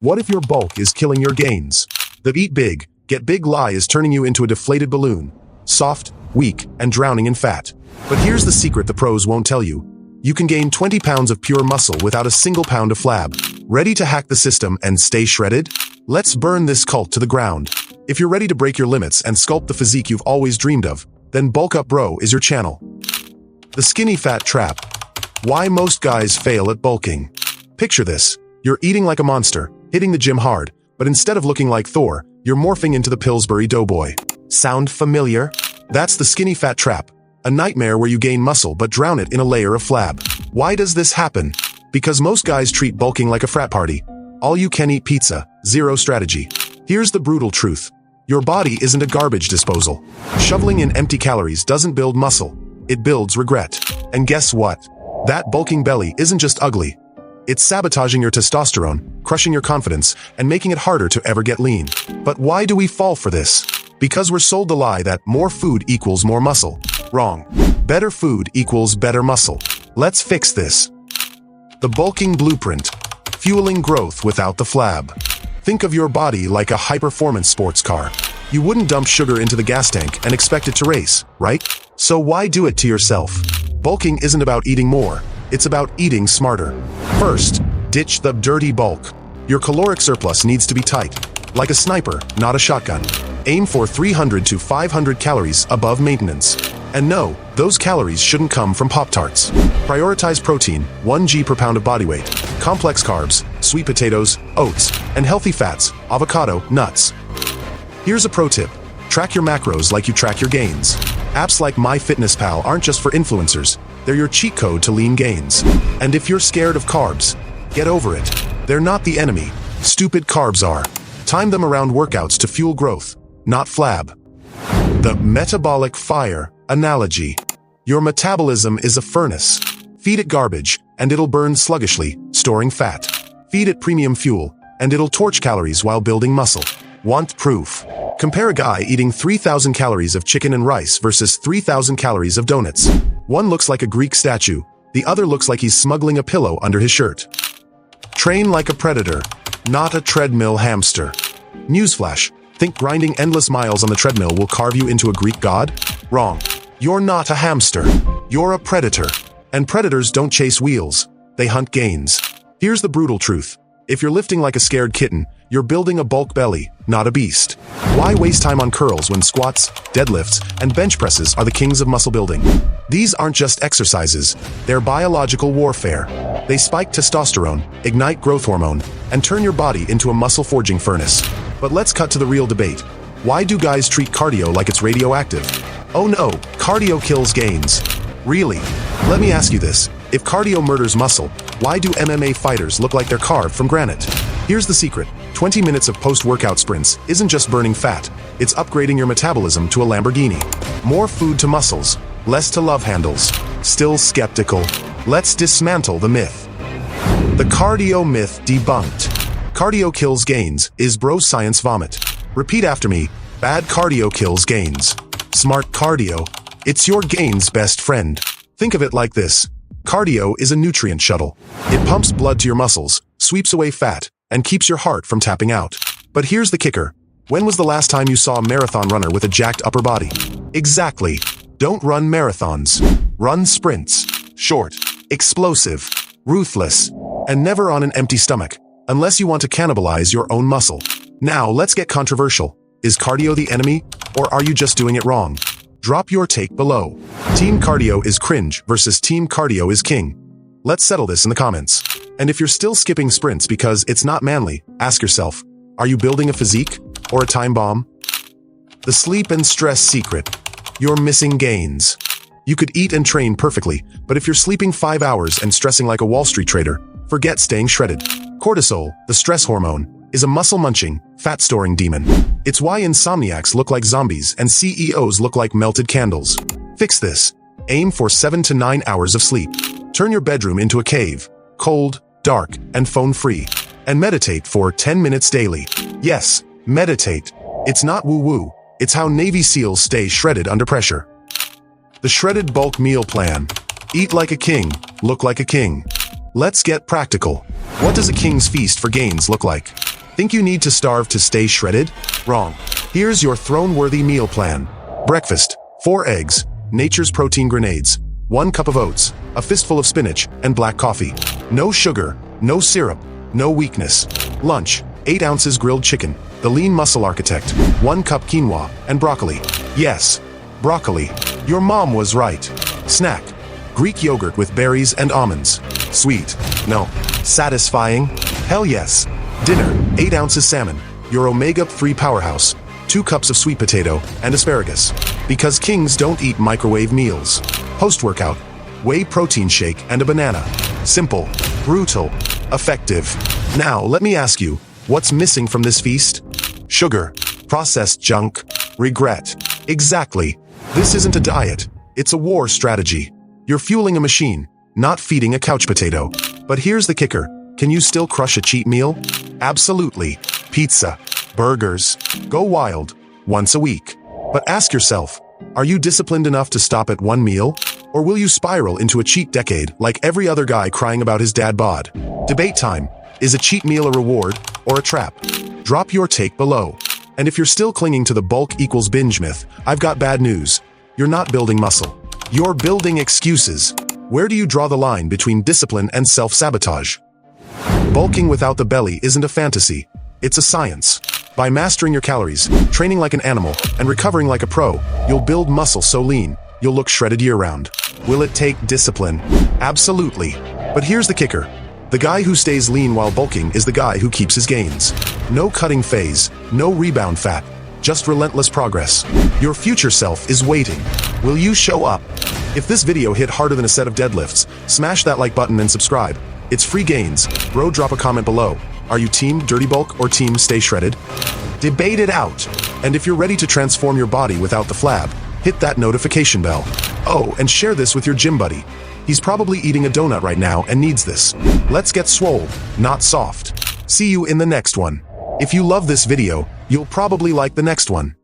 What if your bulk is killing your gains? The eat big, get big lie is turning you into a deflated balloon. Soft, weak, and drowning in fat. But here's the secret the pros won't tell you. You can gain 20 pounds of pure muscle without a single pound of flab. Ready to hack the system and stay shredded? Let's burn this cult to the ground. If you're ready to break your limits and sculpt the physique you've always dreamed of, then Bulk Up Bro is your channel. The skinny fat trap. Why most guys fail at bulking. Picture this. You're eating like a monster, hitting the gym hard, but instead of looking like Thor, you're morphing into the Pillsbury Doughboy. Sound familiar? That's the skinny fat trap. A nightmare where you gain muscle but drown it in a layer of flab. Why does this happen? Because most guys treat bulking like a frat party. All you can eat pizza, zero strategy. Here's the brutal truth. Your body isn't a garbage disposal. Shoveling in empty calories doesn't build muscle. It builds regret. And guess what? That bulking belly isn't just ugly. It's sabotaging your testosterone, crushing your confidence, and making it harder to ever get lean. But why do we fall for this? Because we're sold the lie that more food equals more muscle. Wrong. Better food equals better muscle. Let's fix this. The bulking blueprint. Fueling growth without the flab. Think of your body like a high-performance sports car. You wouldn't dump sugar into the gas tank and expect it to race, right? So why do it to yourself? Bulking isn't about eating more. It's about eating smarter. First, ditch the dirty bulk. Your caloric surplus needs to be tight. Like a sniper, not a shotgun. Aim for 300 to 500 calories above maintenance. And no, those calories shouldn't come from Pop-Tarts. Prioritize protein, 1 g per pound of body weight, complex carbs, sweet potatoes, oats, and healthy fats, avocado, nuts. Here's a pro tip. Track your macros like you track your gains. Apps like MyFitnessPal aren't just for influencers. They're your cheat code to lean gains. And if you're scared of carbs, get over it. They're not the enemy. Stupid carbs are. Time them around workouts to fuel growth, not flab. The metabolic fire analogy. Your metabolism is a furnace. Feed it garbage, and it'll burn sluggishly, storing fat. Feed it premium fuel, and it'll torch calories while building muscle. Want proof? Compare a guy eating 3,000 calories of chicken and rice versus 3,000 calories of donuts. One looks like a Greek statue. The other looks like he's smuggling a pillow under his shirt. Train like a predator, not a treadmill hamster. Newsflash. Think grinding endless miles on the treadmill will carve you into a Greek god? Wrong. You're not a hamster. You're a predator. And predators don't chase wheels. They hunt gains. Here's the brutal truth. If you're lifting like a scared kitten, you're building a bulk belly, not a beast. Why waste time on curls when squats, deadlifts, and bench presses are the kings of muscle building? These aren't just exercises. They're biological warfare. They spike testosterone, ignite growth hormone, and turn your body into a muscle-forging furnace. But let's cut to the real debate. Why do guys treat cardio like it's radioactive? Oh no, cardio kills gains. Really? Let me ask you this. If cardio murders muscle, why do MMA fighters look like they're carved from granite? Here's the secret. 20 minutes of post-workout sprints isn't just burning fat. It's upgrading your metabolism to a Lamborghini. More food to muscles, less to love handles. Still skeptical? Let's dismantle the myth. The cardio myth debunked. Cardio kills gains is bro science vomit. Repeat after me. Bad cardio kills gains. Smart cardio. It's your gains' best friend. Think of it like this. Cardio is a nutrient shuttle. It pumps blood to your muscles, sweeps away fat, and keeps your heart from tapping out. But here's the kicker. When was the last time you saw a marathon runner with a jacked upper body? Exactly. Don't run marathons. Run sprints. Short, explosive, ruthless, and never on an empty stomach, unless you want to cannibalize your own muscle. Now, let's get controversial. Is cardio the enemy, or are you just doing it wrong? Drop your take below. Team cardio is cringe versus team cardio is king. Let's settle this in the comments. And if you're still skipping sprints because it's not manly, ask yourself, are you building a physique or a time bomb? The sleep and stress secret. You're missing gains. You could eat and train perfectly, but if you're sleeping 5 hours and stressing like a Wall Street trader, forget staying shredded. Cortisol, the stress hormone, is a muscle-munching, fat-storing demon. It's why insomniacs look like zombies and CEOs look like melted candles. Fix this. Aim for 7 to 9 hours of sleep. Turn your bedroom into a cave, cold, dark, and phone-free. And meditate for 10 minutes daily. Yes, meditate. It's not woo-woo. It's how Navy SEALs stay shredded under pressure. The Shredded Bulk Meal Plan. Eat like a king, look like a king. Let's get practical. What does a king's feast for gains look like? Think you need to starve to stay shredded? Wrong. Here's your throne-worthy meal plan. Breakfast: 4 eggs, nature's protein grenades, 1 cup of oats, a fistful of spinach, and black coffee. No sugar, no syrup, no weakness. Lunch: 8 ounces grilled chicken, the lean muscle architect, 1 cup quinoa, and broccoli. Yes, broccoli. Your mom was right. Snack: Greek yogurt with berries and almonds. Sweet? No. Satisfying? Hell yes. Dinner: 8 ounces salmon, your omega-3 powerhouse, 2 cups of sweet potato, and asparagus. Because kings don't eat microwave meals. Post-workout: whey protein shake and a banana. Simple, brutal, effective. Now, let me ask you, what's missing from this feast? Sugar, processed junk, regret. Exactly. This isn't a diet. It's a war strategy. You're fueling a machine, not feeding a couch potato. But here's the kicker. Can you still crush a cheat meal? Absolutely. Pizza, burgers, go wild, once a week. But ask yourself, are you disciplined enough to stop at 1 meal? Or will you spiral into a cheat decade like every other guy crying about his dad bod? Debate time. Is a cheat meal a reward or a trap? Drop your take below. And if you're still clinging to the bulk equals binge myth, I've got bad news. You're not building muscle. You're building excuses. Where do you draw the line between discipline and self-sabotage? Bulking without the belly isn't a fantasy. It's a science. By mastering your calories, training like an animal, and recovering like a pro, you'll build muscle so lean, you'll look shredded year-round. Will it take discipline? Absolutely. But here's the kicker. The guy who stays lean while bulking is the guy who keeps his gains. No cutting phase, no rebound fat, just relentless progress. Your future self is waiting. Will you show up? If this video hit harder than a set of deadlifts, smash that like button and subscribe. It's free gains. Bro, drop a comment below. Are you team dirty bulk or team stay shredded? Debate it out. And if you're ready to transform your body without the flab, hit that notification bell. Oh, and share this with your gym buddy. He's probably eating a donut right now and needs this. Let's get swole, not soft. See you in the next one. If you love this video, you'll probably like the next one.